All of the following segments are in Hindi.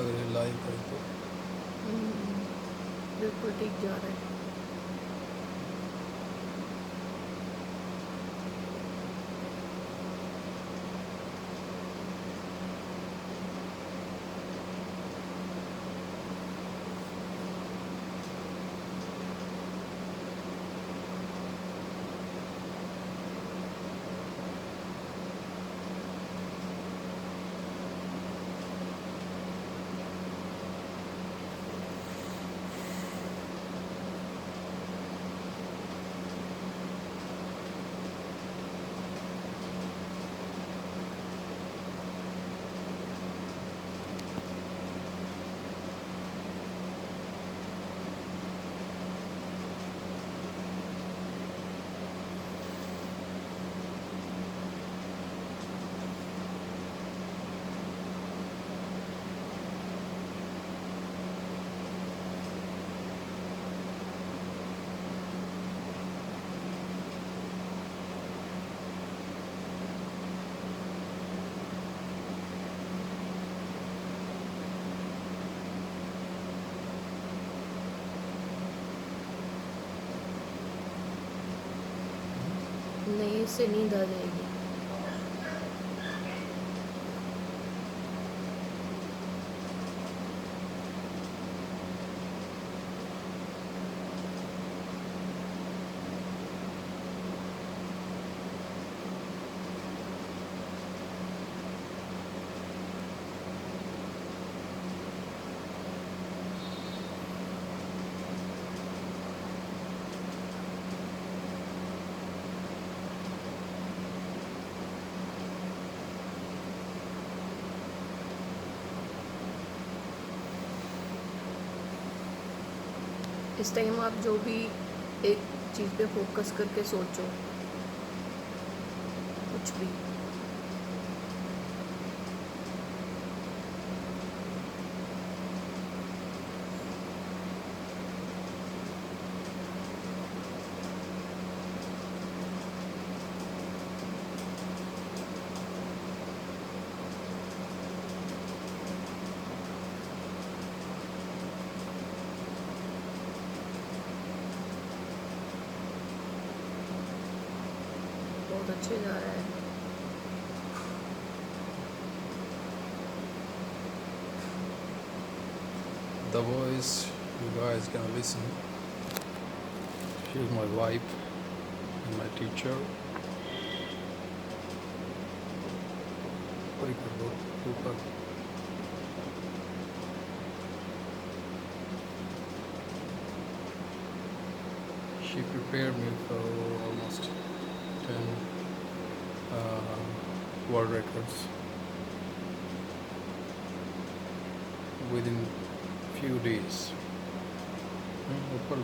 अगर ये लाइव है तो। बिल्कुल ठीक जा रहा है। नहीं, इससे नींद आ जाएगी। इस टाइम आप जो भी एक चीज़ पे फोकस करके सोचो, कुछ भी। बहुत अच्छे जा रहा है। The voice you guys can listen. She's my wife and my teacher. Very good, super. She prepared me for almost 10 world records within few days. ऊपर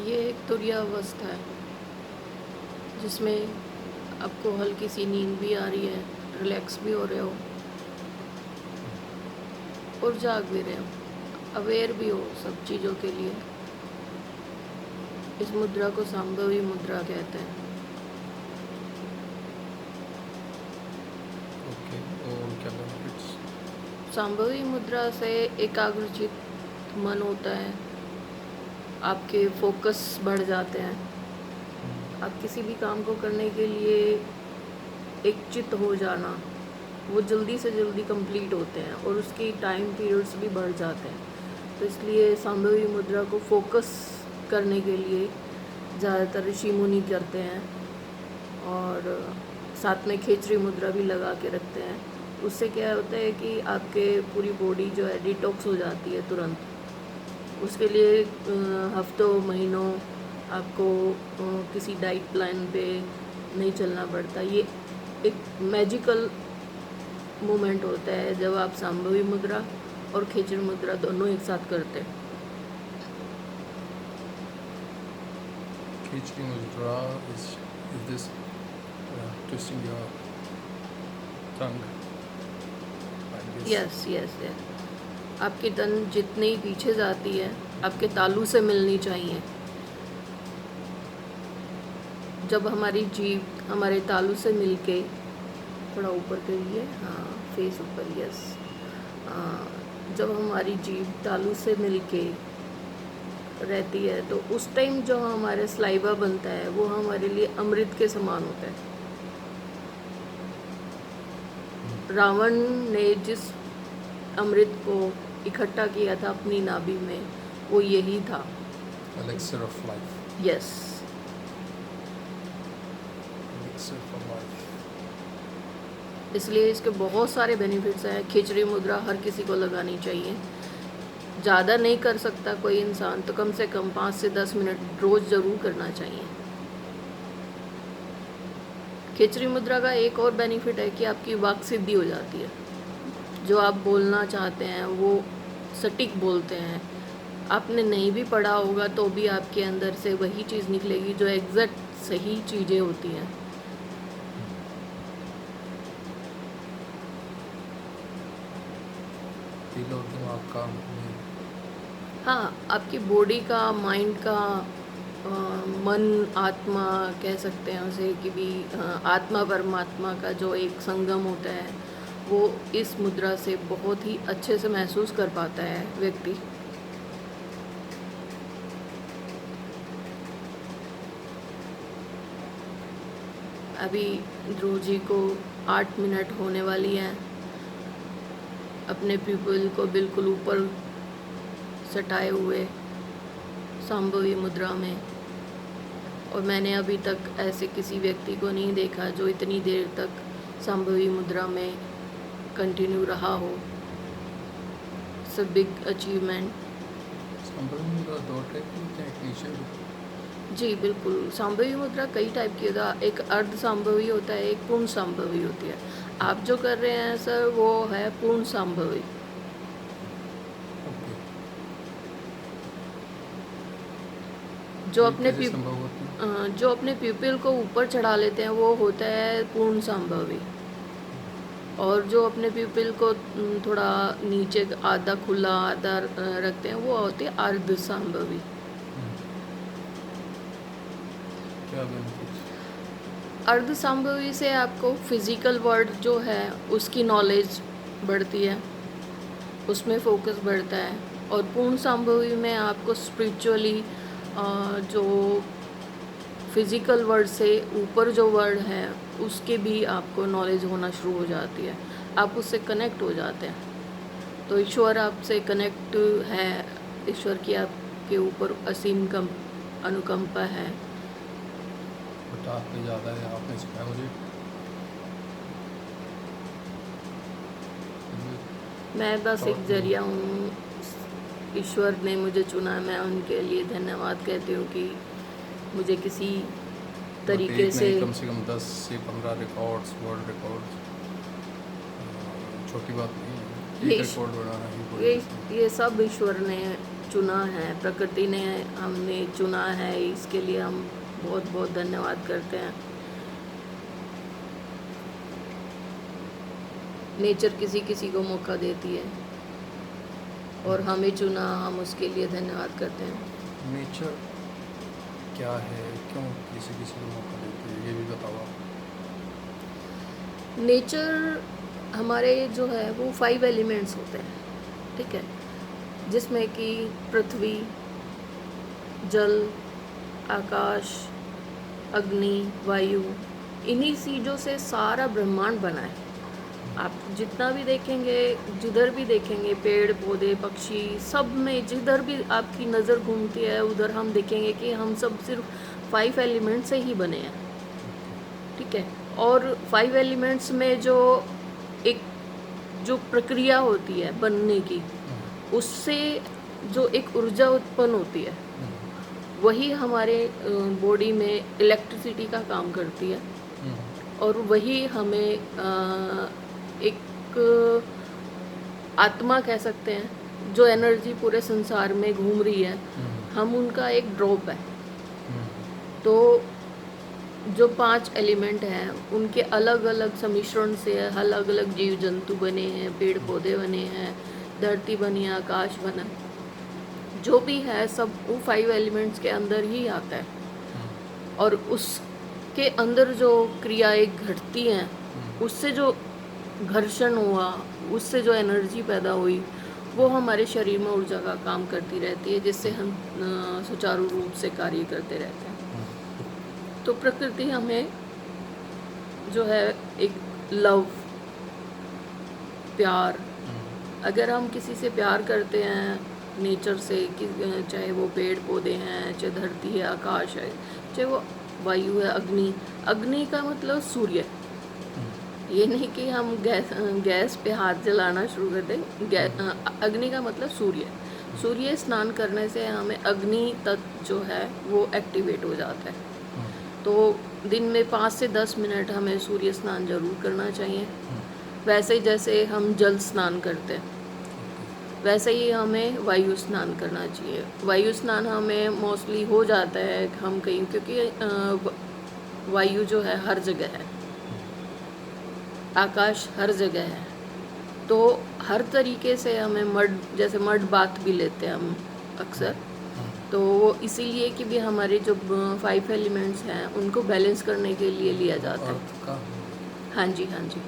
ये एक तुरीय अवस्था है जिसमें आपको हल्की सी नींद भी आ रही है, रिलैक्स भी हो रहे हो और जाग भी रहे हो, अवेयर भी हो सब चीज़ों के लिए। इस मुद्रा को संभवी मुद्रा कहते हैं। ओके, और क्या बेनिफिट्स? संभवी मुद्रा से एकाग्रचित मन होता है, आपके फोकस बढ़ जाते हैं, आप किसी भी काम को करने के लिए एक चित्त हो जाना, वो जल्दी से जल्दी कंप्लीट होते हैं और उसकी टाइम पीरियड्स भी बढ़ जाते हैं। तो इसलिए सांभवी मुद्रा को फोकस करने के लिए ज़्यादातर ऋषि मुनि करते हैं, और साथ में खेचरी मुद्रा भी लगा के रखते हैं। उससे क्या होता है कि आपके पूरी बॉडी जो है डिटॉक्स हो जाती है तुरंत। उसके लिए हफ्तों महीनों आपको किसी डाइट प्लान पे नहीं चलना पड़ता। ये एक मैजिकल मोमेंट होता है जब आप सांभवी मुद्रा और खेचरी मुद्रा दोनों एक साथ करते हैं। Khichdi mudra is this twisting your tongue like this? Yes yes yes, आपकी तन जितनी पीछे जाती है आपके तालू से मिलनी चाहिए। जब हमारी जीभ हमारे तालू से मिलके, थोड़ा ऊपर करिए, हाँ फेस ऊपर, यस। जब हमारी जीभ तालू से मिलके रहती है तो उस टाइम जो हमारे सलाइवा बनता है वो हमारे लिए अमृत के समान होता है। रावण ने जिस अमृत को इकट्ठा किया था अपनी नाभि में, वो यही था। Elixir of life. Yes, Elixir for life. इसलिए इसके बहुत सारे बेनिफिट्स हैं। खिचड़ी मुद्रा हर किसी को लगानी चाहिए। ज़्यादा नहीं कर सकता कोई इंसान तो कम से कम 5 से 10 मिनट रोज़ ज़रूर करना चाहिए। खिचड़ी मुद्रा का एक और बेनिफिट है कि आपकी वाक सिद्धि हो जाती है। जो आप बोलना चाहते हैं वो सटीक बोलते हैं। आपने नहीं भी पढ़ा होगा तो भी आपके अंदर से वही चीज़ निकलेगी जो एग्जैक्ट सही चीज़ें होती हैं। दिल और दिमाग का मेल। हाँ, आपकी बॉडी का, माइंड का, मन, आत्मा कह सकते हैं उसे कि भी, आत्मा परमात्मा का जो एक संगम होता है वो इस मुद्रा से बहुत ही अच्छे से महसूस कर पाता है व्यक्ति। अभी ध्रुव जी को 8 मिनट होने वाली हैं। अपने प्यूपिल को बिल्कुल ऊपर सटाए हुए सांभवी मुद्रा में, और मैंने अभी तक ऐसे किसी व्यक्ति को नहीं देखा जो इतनी देर तक सांभवी मुद्रा में कंटिन्यू रहा हो। It's a big achievement. Sambhavi मुद्रा 2 टाइप की होती है, एक नीचे। जी बिल्कुल, सांभवी मुद्रा कई टाइप की होता है। एक अर्ध सांभवी होता है, एक पूर्ण सांभवी होती है। आप जो कर रहे हैं सर वो है पूर्ण सांभवी। ओके। जो ये अपने कैसे संभव होती है? जो अपने प्यूपिल को ऊपर चढ़ा लेते हैं वो होता है पूर्ण सांभवी, और जो अपने प्यूपिल को थोड़ा नीचे आधा खुला आधा रखते हैं वो होती है अर्ध सांभवी। क्या बेनिफिट्स? अर्ध सांभवी से आपको फिजिकल वर्ल्ड जो है उसकी नॉलेज बढ़ती है, उसमें फोकस बढ़ता है। और पूर्ण सांभवी में आपको स्पिरिचुअली जो फिजिकल वर्ल्ड से ऊपर जो वर्ल्ड है उसके भी आपको नॉलेज होना शुरू हो जाती है। आप उससे कनेक्ट हो जाते हैं। तो ईश्वर आपसे कनेक्ट है, ईश्वर की आपके ऊपर असीम अनुकंपा है। बट आप पे ज़्यादा है, आपने सिखाया मुझे। मैं बस एक जरिया हूँ। ईश्वर ने मुझे चुना, मैं उनके लिए धन्यवाद कहती हूँ कि मुझे किसी तरीके से कम 10 से 15 रिकॉर्ड्स, वर्ल्ड रिकॉर्ड्स छोटी बात नहीं है। ये एक रिकॉर्ड बनाना ही कोई ये सब ईश्वर ने चुना है, प्रकृति ने हमने चुना है। इसके लिए हम बहुत बहुत धन्यवाद करते हैं। नेचर किसी किसी को मौका देती है और हमें चुना, हम उसके लिए धन्यवाद करते हैं। नेचर क्या है, क्यों किसी किसी को मौका देती है, ये भी बताओ आप। नेचर हमारे जो है वो 5 एलिमेंट्स होते हैं, ठीक है, जिसमें कि पृथ्वी, जल, आकाश, अग्नि, वायु, इन्हीं चीज़ों से सारा ब्रह्मांड बना है। आप जितना भी देखेंगे, जिधर भी देखेंगे, पेड़ पौधे पक्षी, सब में जिधर भी आपकी नज़र घूमती है उधर हम देखेंगे कि हम सब सिर्फ 5 एलिमेंट से ही बने हैं। ठीक है। और 5 एलिमेंट्स में जो एक जो प्रक्रिया होती है बनने की, उससे जो एक ऊर्जा उत्पन्न होती है, वही हमारे बॉडी में इलेक्ट्रिसिटी का काम करती है। और वही हमें एक आत्मा कह सकते हैं, जो एनर्जी पूरे संसार में घूम रही है, हम उनका एक ड्रॉप है। तो जो 5 एलिमेंट हैं उनके अलग अलग सम्मिश्रण से अलग अलग जीव जंतु बने हैं, पेड़ पौधे बने हैं, धरती बनी है, आकाश बना, जो भी है सब वो 5 एलिमेंट्स के अंदर ही आता है। और उसके अंदर जो क्रियाएं घटती हैं, उससे जो घर्षण हुआ, उससे जो एनर्जी पैदा हुई, वो हमारे शरीर में ऊर्जा का काम करती रहती है, जिससे हम सुचारू रूप से कार्य करते रहते हैं। तो प्रकृति हमें जो है एक लव, प्यार, अगर हम किसी से प्यार करते हैं नेचर से, कि चाहे वो पेड़ पौधे हैं, चाहे धरती है, आकाश है, चाहे वो वायु है, अग्नि का मतलब सूर्य। ये नहीं कि हम गैस पे हाथ जलाना शुरू कर दें। अग्नि का मतलब सूर्य स्नान करने से हमें अग्नि तत्व जो है वो एक्टिवेट हो जाता है। तो दिन में 5 से 10 मिनट हमें सूर्य स्नान जरूर करना चाहिए। वैसे ही जैसे हम जल स्नान करते हैं, वैसे ही हमें वायु स्नान करना चाहिए। वायु स्नान हमें मोस्टली हो जाता है हम कहीं, क्योंकि वायु जो है हर जगह है, आकाश हर जगह है। तो हर तरीके से हमें जैसे मड बाथ भी लेते हैं हम अक्सर, तो वो इसीलिए कि भी हमारे जो 5 एलिमेंट्स हैं उनको बैलेंस करने के लिए लिया जाता है। हाँ जी, हाँ जी।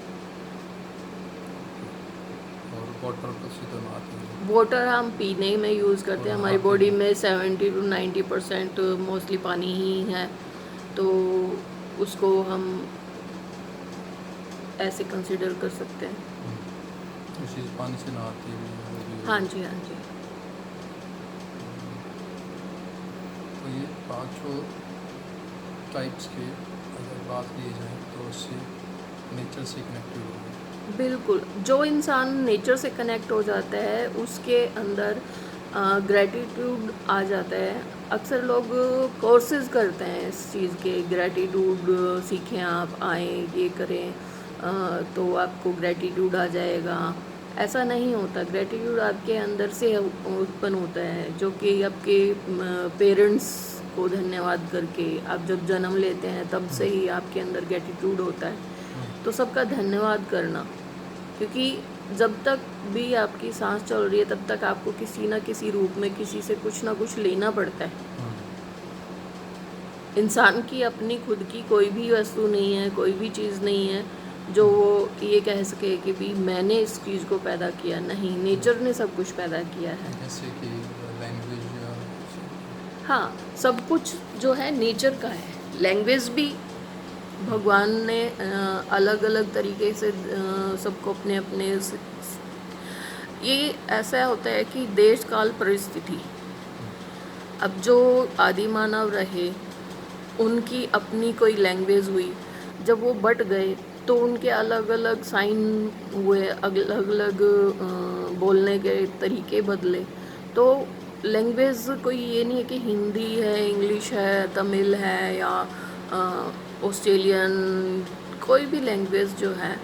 और वाटर को सीधे आती है। वाटर हम पीने में यूज़ करते हैं। हमारी बॉडी में 70 to 90% मोस्टली पानी ही है, तो उसको हम ऐसे कंसिडर कर सकते हैं। उसी पानी से नहाती है। हाँ जी, हाँ जी। तो ये 5 टाइप्स के अगर बात की जाए तो उससे नेचर से कनेक्टेड हो। बिल्कुल, जो इंसान नेचर से कनेक्ट हो जाता है उसके अंदर ग्रैटिट्यूड आ जाता है। अक्सर लोग कोर्सेज करते हैं इस चीज़ के, ग्रैटिट्यूड सीखें, आप आएँ, ये करें तो आपको ग्रैटिट्यूड आ जाएगा। ऐसा नहीं होता। ग्रैटिट्यूड आपके अंदर से उत्पन्न होता है, जो कि आपके पेरेंट्स को धन्यवाद करके आप जब जन्म लेते हैं तब से ही आपके अंदर ग्रैटिट्यूड होता है। तो सबका धन्यवाद करना, क्योंकि जब तक भी आपकी सांस चल रही है तब तक आपको किसी ना किसी रूप में किसी से कुछ ना कुछ लेना पड़ता है। इंसान की अपनी खुद की कोई भी वस्तु नहीं है, कोई भी चीज़ नहीं है जो वो ये कह सके कि भी मैंने इस चीज़ को पैदा किया। नहीं, नेचर ने सब कुछ पैदा किया है। जैसे कि लैंग्वेज या हाँ, सब कुछ जो है नेचर का है। लैंग्वेज भी भगवान ने अलग अलग तरीके से सबको अपने अपने ये ऐसा होता है कि देश काल परिस्थिति, अब जो आदि मानव रहे उनकी अपनी कोई लैंग्वेज हुई, जब वो बट गए तो उनके अलग अलग साइन हुए, अलग अलग बोलने के तरीके बदले। तो लैंग्वेज कोई ये नहीं है कि हिंदी है, इंग्लिश है, तमिल है या ऑस्ट्रेलियन, कोई भी लैंग्वेज जो है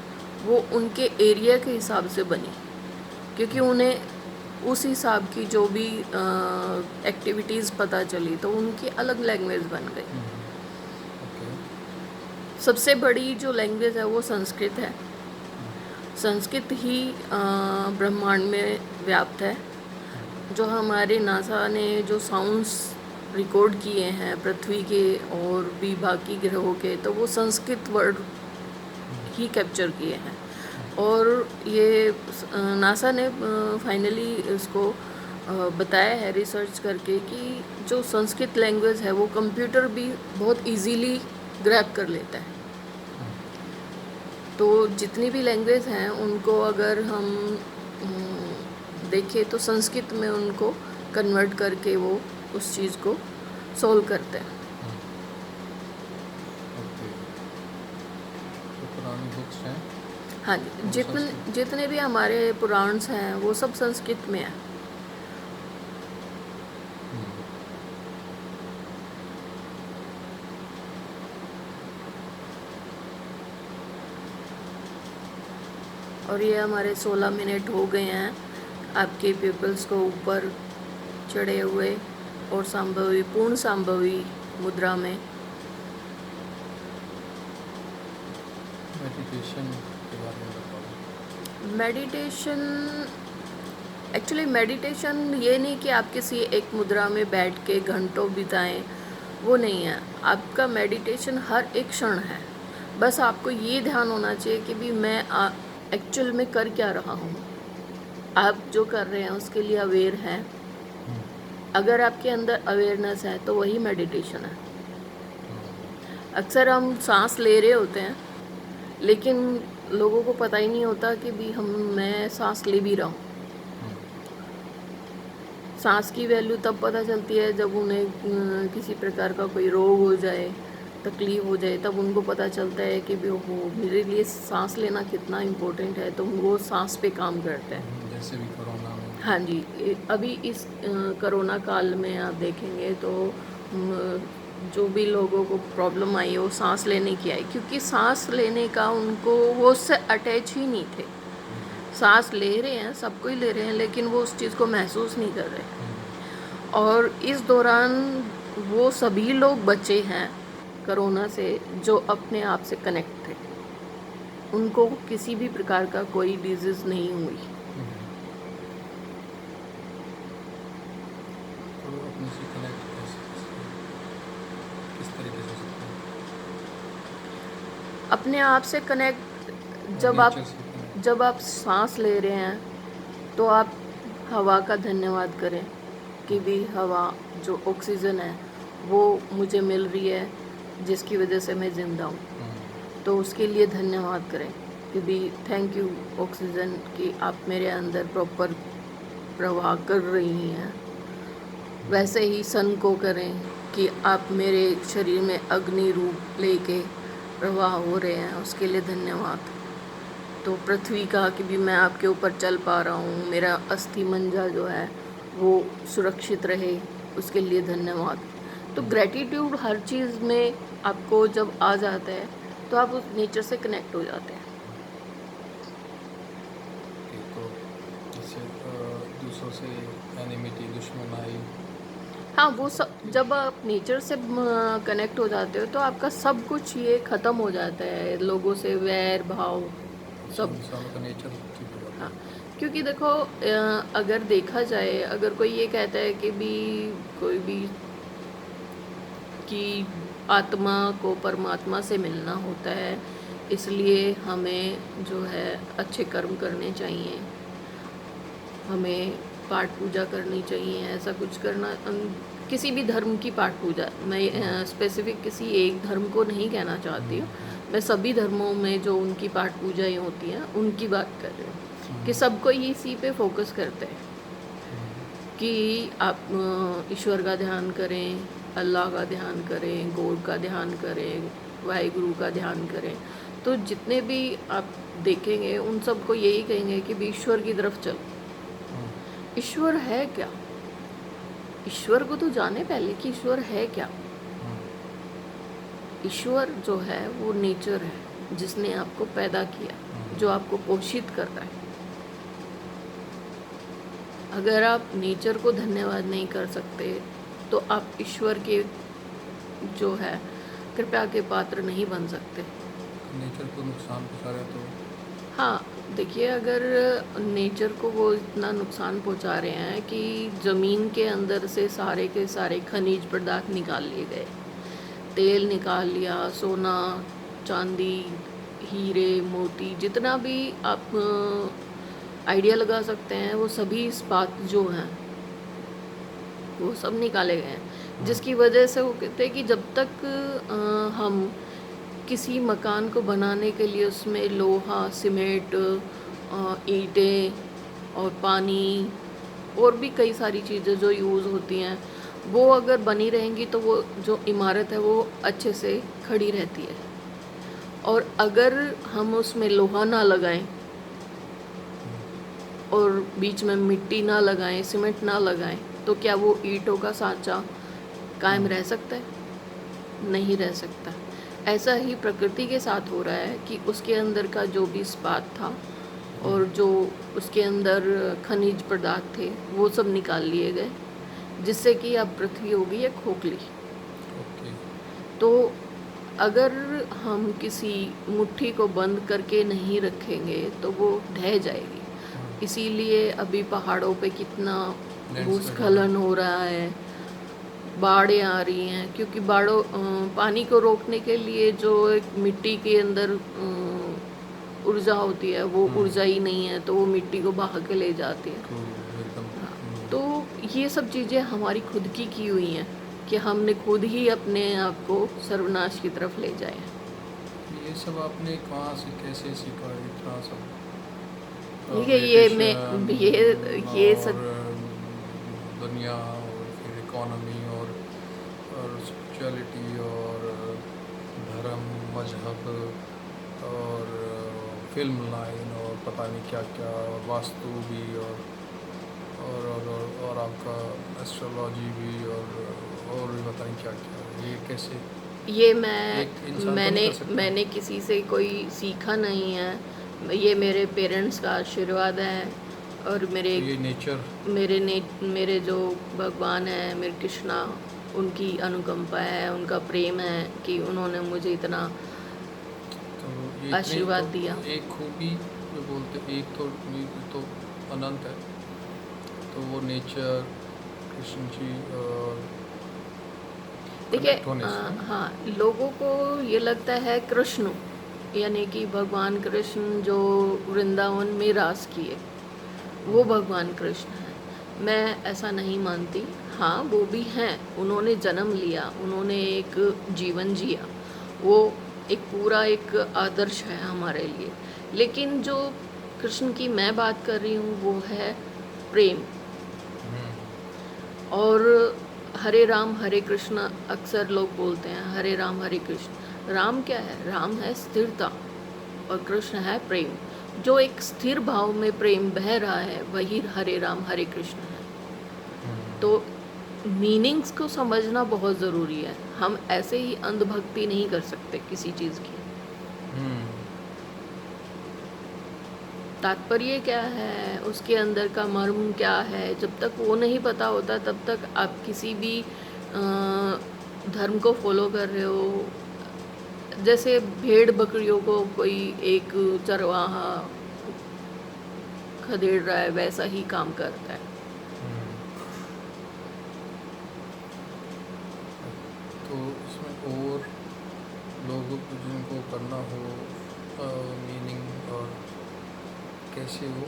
वो उनके एरिया के हिसाब से बनी, क्योंकि उन्हें उस हिसाब की जो भी एक्टिविटीज़ पता चली तो उनकी अलग लैंग्वेज बन गई। सबसे बड़ी जो लैंग्वेज है वो संस्कृत है। संस्कृत ही ब्रह्मांड में व्याप्त है। जो हमारे नासा ने जो साउंड्स रिकॉर्ड किए हैं पृथ्वी के और भी बाकी ग्रहों के, तो वो संस्कृत वर्ड ही कैप्चर किए हैं। और ये नासा ने फाइनली इसको बताया है रिसर्च करके कि जो संस्कृत लैंग्वेज है वो कंप्यूटर भी बहुत इजीली ग्रैब कर लेता है। तो जितनी भी लैंग्वेज हैं उनको अगर हम देखें तो संस्कृत में उनको कन्वर्ट करके वो उस चीज़ को सॉल्व करते हैं। ओके, तो पुरानी बुक्स हैं हाँ जी, और संस्कृत। जितने भी हमारे पुराण्स हैं वो सब संस्कृत में हैं। और ये हमारे 16 मिनट हो गए हैं आपके पीपल्स को ऊपर चढ़े हुए और संभवी पूर्ण संभवी मुद्रा में। मेडिटेशन के बारे में बताओ। मेडिटेशन, एक्चुअली मेडिटेशन ये नहीं कि आप किसी एक मुद्रा में बैठ के घंटों बिताएं, वो नहीं है। आपका मेडिटेशन हर एक क्षण है। बस आपको ये ध्यान होना चाहिए कि भी मैं एक्चुअल में कर क्या रहा हूँ। आप जो कर रहे हैं उसके लिए अवेयर हैं। अगर आपके अंदर अवेयरनेस है तो वही मेडिटेशन है। अक्सर हम सांस ले रहे होते हैं लेकिन लोगों को पता ही नहीं होता कि भी मैं सांस ले भी रहा हूँ। सांस की वैल्यू तब पता चलती है जब उन्हें किसी प्रकार का कोई रोग हो जाए, तकलीफ हो जाए, तब उनको पता चलता है कि भी वो मेरे लिए सांस लेना कितना इम्पोर्टेंट है, तो वो सांस पे काम करते हैं। जैसे भी कोरोना में। हाँ जी, अभी इस कोरोना काल में आप देखेंगे तो जो भी लोगों को प्रॉब्लम आई वो सांस लेने की आई, क्योंकि सांस लेने का उनको वो उससे अटैच ही नहीं थे। सांस ले रहे हैं, सब कोई ले रहे हैं, लेकिन वो उस चीज़ को महसूस नहीं कर रहे। और इस दौरान वो सभी लोग बचे हैं कोरोना से जो अपने आप से कनेक्ट थे। उनको किसी भी प्रकार का कोई डिजीज़ नहीं हुई। तो अपने से कनेक्ट किस तरीके से सकते हैं? अपने आप से कनेक्ट जब आप सांस ले रहे हैं तो आप हवा का धन्यवाद करें कि भी हवा जो ऑक्सीजन है वो मुझे मिल रही है, जिसकी वजह से मैं ज़िंदा हूँ। तो उसके लिए धन्यवाद करें कि भी थैंक यू ऑक्सीजन कि आप मेरे अंदर प्रॉपर प्रवाह कर रही हैं। वैसे ही सन को करें कि आप मेरे शरीर में अग्नि रूप लेके प्रवाह हो रहे हैं, उसके लिए धन्यवाद। तो पृथ्वी का कि भी मैं आपके ऊपर चल पा रहा हूँ, मेरा अस्थि मंजा जो है वो सुरक्षित रहे, उसके लिए धन्यवाद। तो ग्रैटिट्यूड हर चीज़ में आपको जब आ जाता है तो आप उस नेचर से कनेक्ट हो जाते हैं। तो जैसे दूसरों से एनिमिटी, दुश्मनाई। हाँ, वो सब जब आप नेचर से कनेक्ट हो जाते हो तो आपका सब कुछ ये ख़त्म हो जाता है, लोगों से वैर भाव सब। इंसान का नेचर ठीक हो जाता है। हाँ, क्योंकि देखो अगर देखा जाए, अगर कोई ये कहता है कि भी कोई भी कि आत्मा को परमात्मा से मिलना होता है, इसलिए हमें जो है अच्छे कर्म करने चाहिए, हमें पाठ पूजा करनी चाहिए, ऐसा कुछ करना। किसी भी धर्म की पाठ पूजा, मैं स्पेसिफिक किसी एक धर्म को नहीं कहना चाहती हूँ, मैं सभी धर्मों में जो उनकी पाठ पूजाएँ होती हैं उनकी बात कर रही हूँ कि सबको इसी पे फोकस करते हैं कि आप ईश्वर का ध्यान करें, अल्लाह का ध्यान करें, गॉड का ध्यान करें, वाहिगुरु का ध्यान करें। तो जितने भी आप देखेंगे उन सबको यही कहेंगे कि भी ईश्वर की तरफ चलो। ईश्वर है क्या? ईश्वर को तो जाने पहले कि ईश्वर है क्या। ईश्वर जो है वो नेचर है, जिसने आपको पैदा किया, जो आपको पोषित कर रहा है। अगर आप नेचर को धन्यवाद नहीं कर सकते तो आप ईश्वर के जो है कृपा के पात्र नहीं बन सकते। नेचर को नुकसान पहुंचा रहे तो हाँ, देखिए, अगर नेचर को वो इतना नुकसान पहुंचा रहे हैं कि ज़मीन के अंदर से सारे के सारे खनिज पदार्थ निकाल लिए गए, तेल निकाल लिया, सोना, चांदी, हीरे, मोती, जितना भी आप आइडिया लगा सकते हैं, वो सभी इस्पात जो हैं वो सब निकाले गए हैं, जिसकी वजह से वो कहते हैं कि जब तक हम किसी मकान को बनाने के लिए उसमें लोहा, सीमेंट, ईंटें और पानी और भी कई सारी चीज़ें जो यूज़ होती हैं, वो अगर बनी रहेंगी तो वो जो इमारत है वो अच्छे से खड़ी रहती है। और अगर हम उसमें लोहा ना लगाएं और बीच में मिट्टी ना लगाएं, सीमेंट ना लगाएं, तो क्या वो ईंटों का सांचा कायम रह सकता है? नहीं रह सकता। ऐसा ही प्रकृति के साथ हो रहा है कि उसके अंदर का जो भी इस्पात था और जो उसके अंदर खनिज पदार्थ थे वो सब निकाल लिए गए, जिससे कि अब पृथ्वी हो गई है खोखली। ओके। तो अगर हम किसी मुट्ठी को बंद करके नहीं रखेंगे तो वो ढह जाएगी। इसीलिए अभी पहाड़ों पे कितना भूस्खलन हो रहा है, बाढ़ें आ रही हैं, क्योंकि पानी को रोकने के लिए जो एक मिट्टी के अंदर ऊर्जा होती है वो ऊर्जा ही नहीं है, तो वो मिट्टी को बहा के ले जाती है। तो एकदम तो ये सब चीज़ें हमारी खुद की हुई हैं कि हमने खुद ही अपने आप को सर्वनाश की तरफ ले जाए। ये सब आपने कहाँ से कैसे सीखा इतना सब? ठीक है, ये मैं Meditation ये और सब दुनिया और फिर इकोनॉमी और स्पिरिचुअलिटी और धर्म, मजहब और फिल्म लाइन और पता नहीं क्या क्या, और वास्तु भी और आपका एस्ट्रोलॉजी भी और भी पता नहीं क्या क्या। ये कैसे ये एक इंसान तो नहीं कर सकता? मैंने किसी से कोई सीखा नहीं है, ये मेरे पेरेंट्स का आशीर्वाद है और तो ये नेचर मेरे जो भगवान है, मेरे कृष्णा, उनकी अनुकंपा है, उनका प्रेम है कि उन्होंने मुझे इतना तो ये आशीर्वाद तो दिया। एक खूबी जो बोलते, एक तो अनंत है, तो वो नेचर, कृष्ण जी और देखिए कनेक्ट होने से। हाँ, लोगों को ये लगता है कृष्ण यानी कि भगवान कृष्ण जो वृंदावन में रास किए वो भगवान कृष्ण हैं। मैं ऐसा नहीं मानती। हाँ, वो भी हैं, उन्होंने जन्म लिया, उन्होंने एक जीवन जिया, वो एक पूरा एक आदर्श है हमारे लिए। लेकिन जो कृष्ण की मैं बात कर रही हूँ वो है प्रेम। और हरे राम हरे कृष्ण अक्सर लोग बोलते हैं, हरे राम हरे कृष्ण। राम क्या है? राम है स्थिरता और कृष्ण है प्रेम। जो एक स्थिर भाव में प्रेम बह रहा है वही हरे राम हरे कृष्ण है। तो मीनिंग्स को समझना बहुत ज़रूरी है। हम ऐसे ही अंधभक्ति नहीं कर सकते किसी चीज़ की। तात्पर्य क्या है, उसके अंदर का मर्म क्या है, जब तक वो नहीं पता होता तब तक आप किसी भी धर्म को फॉलो कर रहे हो। जैसे भेड़ बकरियों को कोई एक चरवाहा खदेड़ रहा है, वैसा ही काम करता है। तो इसमें और लोगों को जिनको करना हो मीनिंग और कैसे हो?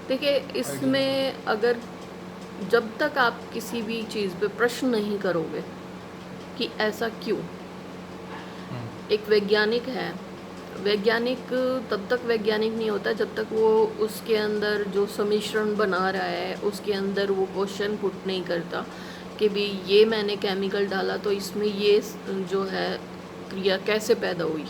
देखिए, इसमें अगर जब तक आप किसी भी चीज़ पे प्रश्न नहीं करोगे कि ऐसा क्यों। एक वैज्ञानिक है, वैज्ञानिक तब तक वैज्ञानिक नहीं होता जब तक वो उसके अंदर जो सम्मिश्रण बना रहा है उसके अंदर वो क्वेश्चन पुट नहीं करता कि भी ये मैंने केमिकल डाला तो इसमें ये जो है क्रिया कैसे पैदा हुई।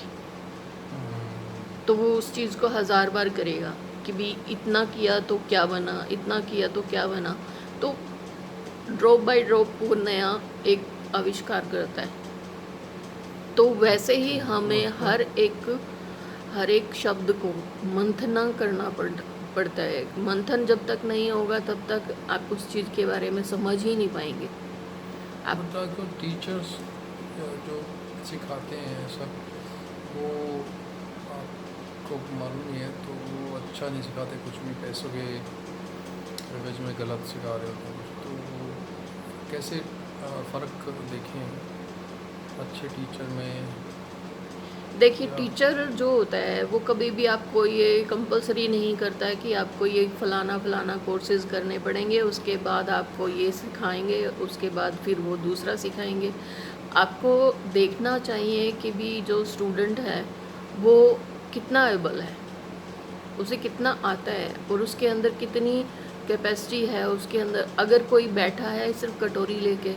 तो वो उस चीज़ को 1000 बार करेगा कि भी इतना किया तो क्या बना, इतना किया तो क्या बना। तो ड्रॉप बाय ड्रॉप वो नया एक आविष्कार करता है। तो वैसे ही हमें हर एक शब्द को मंथना करना पड़ता है। मंथन जब तक नहीं होगा तब तक आप उस चीज़ के बारे में समझ ही नहीं पाएंगे। आप जो टीचर्स जो सिखाते हैं सब, वो आपको मालूम नहीं है तो वो अच्छा नहीं सिखाते, कुछ भी पैसों के एवज में गलत सिखा रहे होते हैं। तो वो कैसे फ़र्क देखें अच्छे टीचर में? देखिए या टीचर जो होता है वो कभी भी आपको ये कंपलसरी नहीं करता है कि आपको ये फलाना फलाना कोर्सेज करने पड़ेंगे, उसके बाद आपको ये सिखाएंगे, उसके बाद फिर वो दूसरा सिखाएंगे। आपको देखना चाहिए कि भी जो स्टूडेंट है वो कितना एबल है, उसे कितना आता है और उसके अंदर कितनी कैपेसिटी है उसके अंदर। अगर कोई बैठा है सिर्फ कटोरी लेके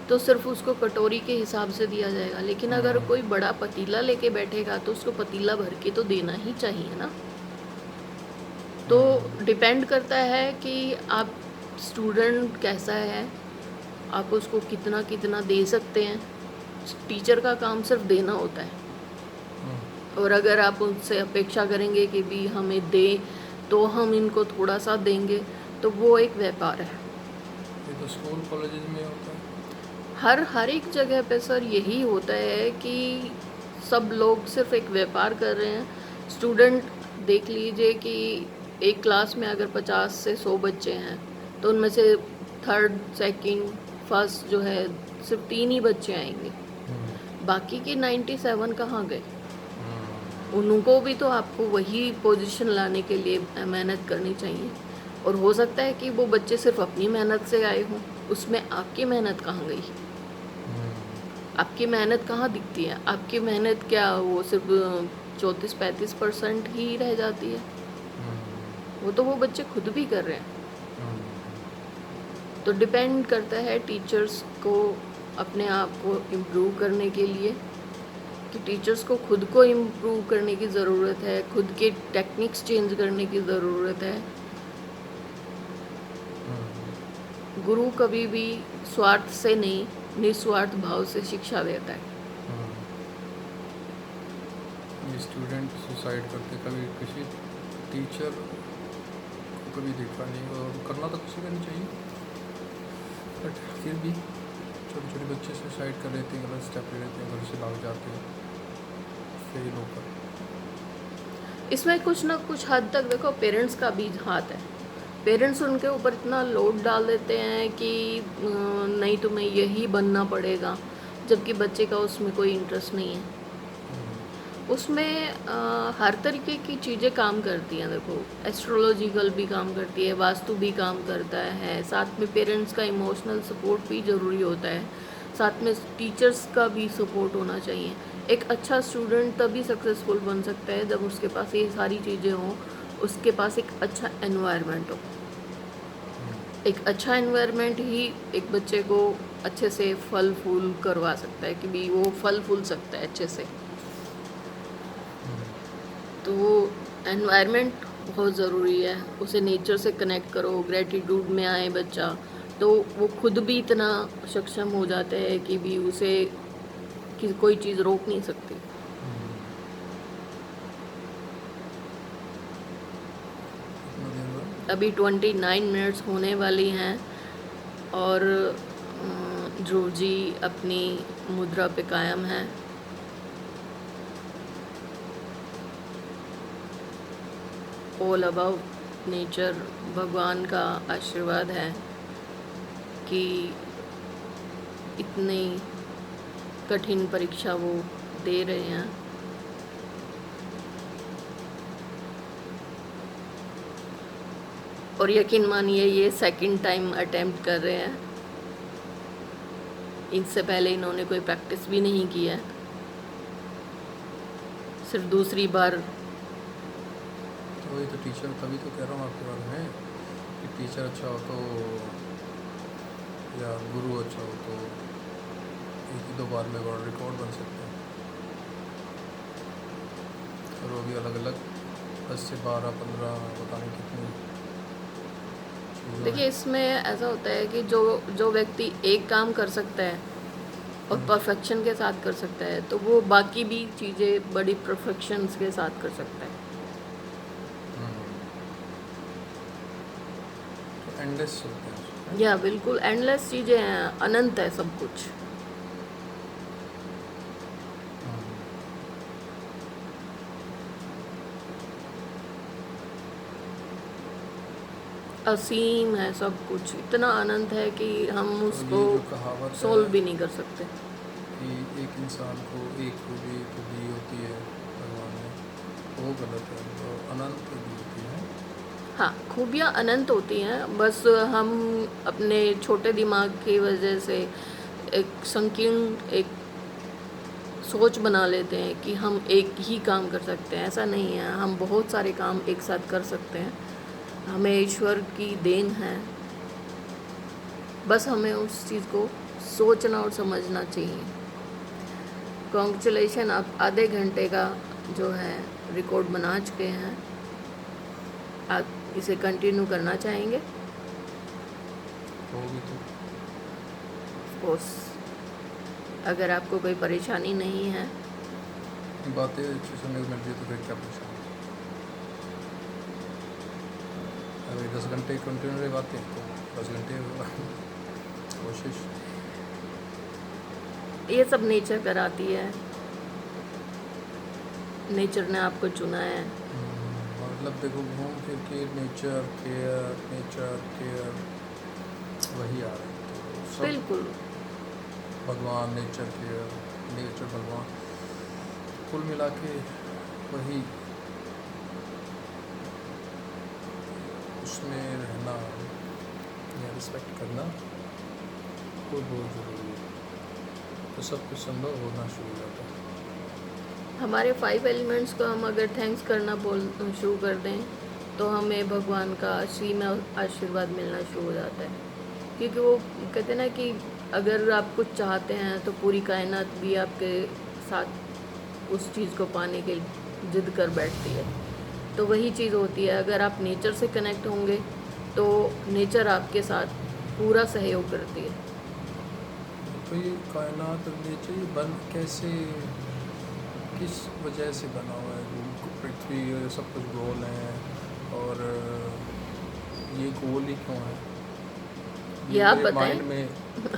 तो सिर्फ उसको कटोरी के हिसाब से दिया जाएगा, लेकिन अगर कोई बड़ा पतीला लेके बैठेगा तो उसको पतीला भर के तो देना ही चाहिए ना। तो डिपेंड करता है कि आप स्टूडेंट कैसा है, आप उसको कितना कितना दे सकते हैं। टीचर का काम सिर्फ देना होता है, और अगर आप उनसे अपेक्षा करेंगे कि भी हमें दे तो हम इनको थोड़ा सा देंगे, तो वो एक व्यापार है। ये तो स्कूल कॉलेजेस में होता है। हर एक जगह पे सर यही होता है कि सब लोग सिर्फ एक व्यापार कर रहे हैं। स्टूडेंट देख लीजिए कि एक क्लास में अगर 50 से 100 बच्चे हैं तो उनमें से थर्ड सेकंड फर्स्ट जो है सिर्फ 3 ही बच्चे आएंगे, बाकी के 97 कहाँ गए? उनको भी तो आपको वही पोजीशन लाने के लिए मेहनत करनी चाहिए। और हो सकता है कि वो बच्चे सिर्फ अपनी मेहनत से आए हों, उसमें आपकी मेहनत कहाँ गई? आपकी मेहनत कहाँ दिखती है? आपकी मेहनत क्या वो सिर्फ 34-35% ही रह जाती है? वो तो वो बच्चे खुद भी कर रहे हैं। तो डिपेंड करता है टीचर्स को अपने आप को इम्प्रूव करने के लिए, कि टीचर्स को खुद को इम्प्रूव करने की ज़रूरत है, खुद के टेक्निक्स चेंज करने की ज़रूरत है। गुरु कभी भी स्वार्थ से नहीं, निस्वार्थ भाव से शिक्षा देता है। स्टूडेंट सुसाइड करते कभी किसी टीचर को कभी देखा नहीं, और करना तो किसी का नहीं चाहिए, बट फिर भी छोटे छोटे बच्चे सुसाइड कर लेते हैं, गलत स्टेप ले लेते हैं, घर से भाग जाते हैं, फेल होकर। इसमें कुछ ना कुछ हद तक देखो पेरेंट्स का भी हाथ है। पेरेंट्स उनके ऊपर इतना लोड डाल देते हैं कि नहीं तुम्हें यही बनना पड़ेगा, जबकि बच्चे का उसमें कोई इंटरेस्ट नहीं है। उसमें हर तरीके की चीज़ें काम करती हैं। देखो एस्ट्रोलॉजिकल भी काम करती है, वास्तु भी काम करता है, साथ में पेरेंट्स का इमोशनल सपोर्ट भी ज़रूरी होता है, साथ में टीचर्स का भी सपोर्ट होना चाहिए। एक अच्छा स्टूडेंट तभी सक्सेसफुल बन सकता है जब उसके पास ये सारी चीज़ें हों, उसके पास एक अच्छा एनवायरनमेंट हो। एक अच्छा एनवायरनमेंट ही एक बच्चे को अच्छे से फल फूल करवा सकता है, कि भी वो फल फूल सकता है अच्छे से। तो एनवायरनमेंट बहुत ज़रूरी है, उसे नेचर से कनेक्ट करो, ग्रेटिट्यूड में आए बच्चा, तो वो खुद भी इतना सक्षम हो जाता है कि भी उसे कि कोई चीज़ रोक नहीं सकती। अभी 29 मिनट्स होने वाली हैं और ध्रुव जी अपनी मुद्रा पे कायम हैं। ऑल अबाउट नेचर, भगवान का आशीर्वाद है कि इतनी कठिन परीक्षा वो दे रहे हैं। और यकीन मानिए ये सेकंड टाइम अटेम्प्ट कर रहे हैं, इससे पहले इन्होंने कोई प्रैक्टिस भी नहीं की है, सिर्फ दूसरी बार। तो वही तो टीचर, तभी तो कह रहा हूँ आपके बारे में कि टीचर अच्छा हो तो या गुरु अच्छा हो तो एक ही 2 बार में वर्ल्ड रिकॉर्ड बन सकते हैं, और वो भी अलग अलग 10 से 12 15 पता नहीं कितनी चीज़ों देखिए में। इसमें ऐसा होता है कि जो व्यक्ति एक काम कर सकता है और परफेक्शन के साथ कर सकता है, तो वो बाकी भी चीज़ें बड़ी परफेक्शंस के साथ कर सकता है। तो एंडलेस चलते हैं। या बिल्कुल एंडलेस चीज़ें हैं, अनंत है सब कुछ। असीम है सब कुछ, इतना अनंत है कि हम तो उसको ये जो कहावत सोल्व है भी नहीं कर सकते। कि एक इंसान को एक खूबी तो दी होती है भगवान ने, वो गलत है, तो अनंत दी होती है। हाँ, खूबियाँ अनंत होती हैं, बस हम अपने छोटे दिमाग की वजह से एक संकीर्ण एक सोच बना लेते हैं कि हम एक ही काम कर सकते हैं। ऐसा नहीं है, हम बहुत सारे काम एक साथ कर सकते हैं। हमें ईश्वर की देन है, बस हमें उस चीज़ को सोचना और समझना चाहिए। कॉन्ग्रेचुलेशन, आप आधे घंटे का जो है रिकॉर्ड बना चुके हैं। आप इसे कंटिन्यू करना चाहेंगे? होगी तो कोर्स अगर आपको कोई परेशानी नहीं है, बातें अच्छी सुनने को मिलती है तो फिर क्या परेशानी। अगर 10 घंटे कंटिन्यू बातें तो 10 घंटे कोशिश। ये सब नेचर कराती है। नेचर ने आपको चुना है। मतलब देखो, घूम फिर के नेचर केयर वही आ रहा है, तो सब बिल्कुल। भगवान, नेचर भगवान, कुल मिला के वही, उसमें रहना या रिस्पेक्ट करना वो बहुत ज़रूरी है, तो सब कुछ संभव होना शुरू हो जाता है। हमारे 5 एलिमेंट्स को हम अगर थैंक्स करना बोल शुरू कर दें तो हमें भगवान का असीम आशीर्वाद मिलना शुरू हो जाता है। क्योंकि वो कहते हैं ना कि अगर आप कुछ चाहते हैं तो पूरी कायनात भी आपके साथ उस चीज़ को पाने के जिद कर बैठती है। तो वही चीज़ होती है, अगर आप नेचर से कनेक्ट होंगे तो नेचर आपके साथ पूरा सहयोग करती है। तो ये कायनात नेचर ये बन कैसे, किस वजह से बना हुआ है? पृथ्वी, सब कुछ गोल है, और ये गोल ही क्यों है? ये आप मेरे बताएं। माइंड में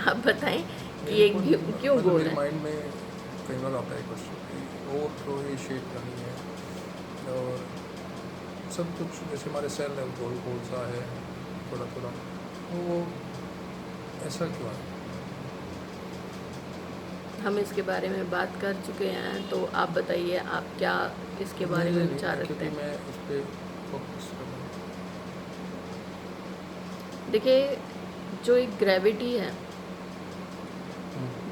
आप बताएं कि ये मेरे को क्यों मतलब गोल मेरे है। माइंड में कई बार आता है क्वेश्चन, और तो ये शेप बनी है, और सब कुछ जैसे हमारे सेल है गोल गोल सा है, थोड़ा थोड़ा, वो ऐसा क्यों है? हम इसके बारे में बात कर चुके हैं, तो आप बताइए आप क्या इसके बारे में विचार रखते क्योंकि हैं। मैं उस पर फोकस कर रहा हूँ। देखिए, जो एक ग्रेविटी है,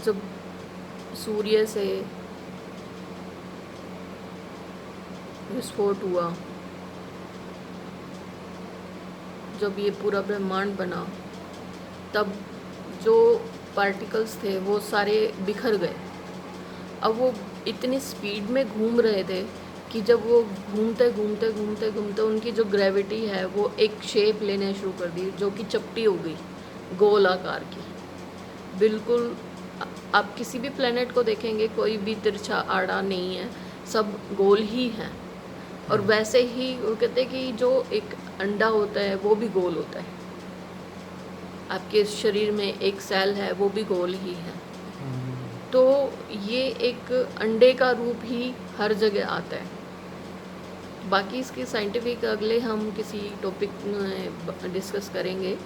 जब सूर्य से विस्फोट हुआ, जब ये पूरा ब्रह्मांड बना, तब जो पार्टिकल्स थे वो सारे बिखर गए। अब वो इतनी स्पीड में घूम रहे थे कि जब वो घूमते घूमते घूमते घूमते उनकी जो ग्रेविटी है वो एक शेप लेने शुरू कर दी, जो कि चपटी हो गई, गोल आकार की। बिल्कुल आप किसी भी प्लेनेट को देखेंगे, कोई भी तिरछा आड़ा नहीं है, सब गोल ही हैं। और वैसे ही वो कहते हैं कि जो एक अंडा होता है वो भी गोल होता है। आपके शरीर में एक सेल है वो भी गोल ही है। तो ये एक अंडे का रूप ही हर जगह आता है। बाकी इसकी साइंटिफिक अगले हम किसी टॉपिक में डिस्कस करेंगे।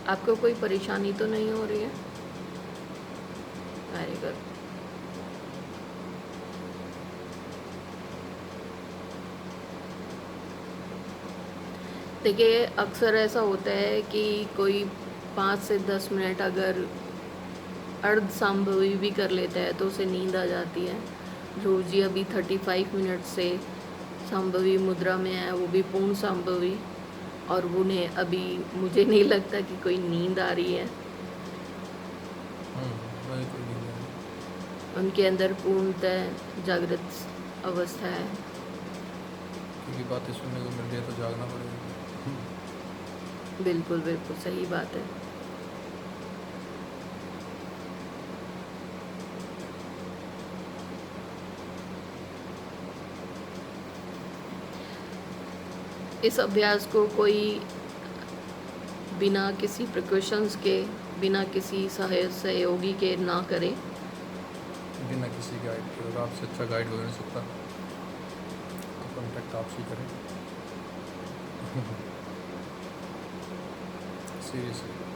आपको कोई परेशानी तो नहीं हो रही है? Very good. देखिए, अक्सर ऐसा होता है कि कोई 5 से 10 मिनट अगर अर्ध संभवी भी कर लेता है तो उसे नींद आ जाती है। ध्रुव जी अभी 35 मिनट से संभवी मुद्रा में है, वो भी पूर्ण संभवी, और उन्हें अभी मुझे नहीं लगता कि कोई नींद आ रही है। वही कोई नहीं है, उनके अंदर पूर्णतः जागृत अवस्था है। क्योंकि बातें सुनने को मिल रही है तो जागना पड़ेगा। बिल्कुल बिल्कुल सही बात है। इस अभ्यास को कोई बिना किसी प्रिकॉशंस के, बिना किसी सहयोगी के ना करे। बिना किसी गाइड के, और आपसे अच्छा गाइड हो नहीं सकता, तो कॉन्टेक्ट आपसे करें। सीरियसली